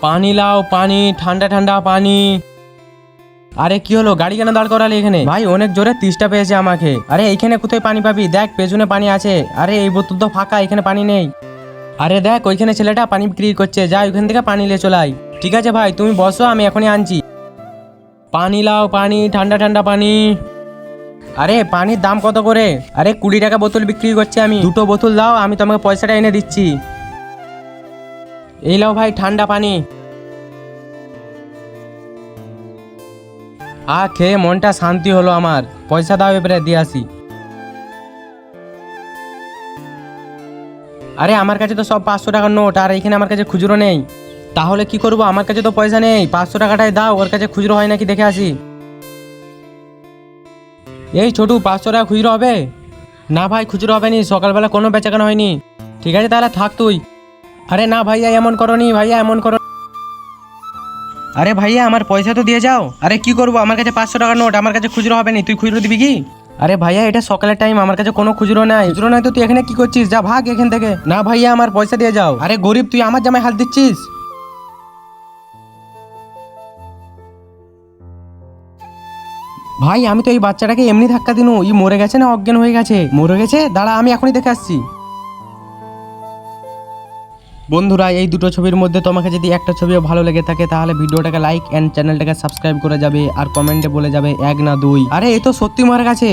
পানি লাও, পানি, ঠান্ডা ঠান্ডা পানি। আরে কি হলো, গাড়ি কেন দাঁড় করালে এখানে? ভাই অনেক জোরে তেষ্টা পেয়েছে আমাকে। আরে এইখানে কোথায় পানি পাবি? দেখ পেছনে পানি আছে। আরে এই বোতল তো ফাঁকা, এখানে পানি নেই। আরে দেখ ওইখানে ছেলেটা পানি বিক্রি করছে, যা ওইখান থেকে পানি নিয়ে চলে আয়। ঠিক আছে ভাই, তুমি বসো, আমি এখনই আনছি। পানি লাও, পানি, ঠান্ডা ঠান্ডা পানি। আরে পানির দাম কত করে? আরে 20 টাকা বোতল বিক্রি করছি আমি। দুটো বোতল দাও, আমি তোমাকে পয়সাটা এনে দিচ্ছি। এই লাও ভাই ঠান্ডা পানি। খেয়ে মনটা শান্তি হলো আমার। পয়সা দাও, এবারে দিয়ে আসি। আরে আমার কাছে তো সব 500 টাকার নোট, আর এখানে আমার কাছে খুচরো নেই। তাহলে কি করবো, আমার কাছে তো পয়সা নেই। 500 টাকাটাই দাও, ওর কাছে খুচরো হয় নাকি দেখে আসি। এই ছোটু, 500 টাকা খুচরো হবে? না ভাই, খুচরো হবে নি, সকালবেলা কোনো বেচাকেনা হয়নি। ঠিক আছে তাহলে থাক তুই। আরে না ভাইয়া, এমন করো নি ভাইয়া, এমন করো। আরে ভাইয়া আমার পয়সা তো দিয়ে যাও। আরে কি করবো, আমার কাছে 500 টাকার নোট, আমার কাছে খুচরো হবে নি, তুই খুচরো দিবি কি? আরে ভাইয়া এটা সকালের টাইম, আমার কাছে কোনো খুচরো নাই। খুচরো নাই তো তুই এখানে কি করছিস? যা ভাগ এখান থেকে। না ভাইয়া আমার পয়সা দিয়ে যাও। আরে গরিব, তুই আমার জামায় হাত দিচ্ছিস? ভাই আমি তো এই বাচ্চাটাকে এমনি ধাক্কা দিনু, ই মরে গেছে না অজ্ঞান হয়ে গেছে? মরে গেছে, দাঁড়া আমি এখনই দেখে আসছি। বন্ধুরা এই দুটো ছবির মধ্যে তোমাকে যদি একটা ছবিও ভালো লেগে থাকে তাহলে ভিডিওটাকে লাইক এন্ড চ্যানেলটাকে সাবস্ক্রাইব করে যাবে, আর কমেন্টে বলে যাবে 1 না 2। আরে এই তো সত্যি মরে গেছে।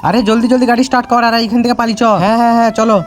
আরে জলদি জলদি গাড়ি স্টার্ট কর, আর এখান থেকে পালিয়ে চ। হ্যাঁ হ্যাঁ হ্যাঁ চলো।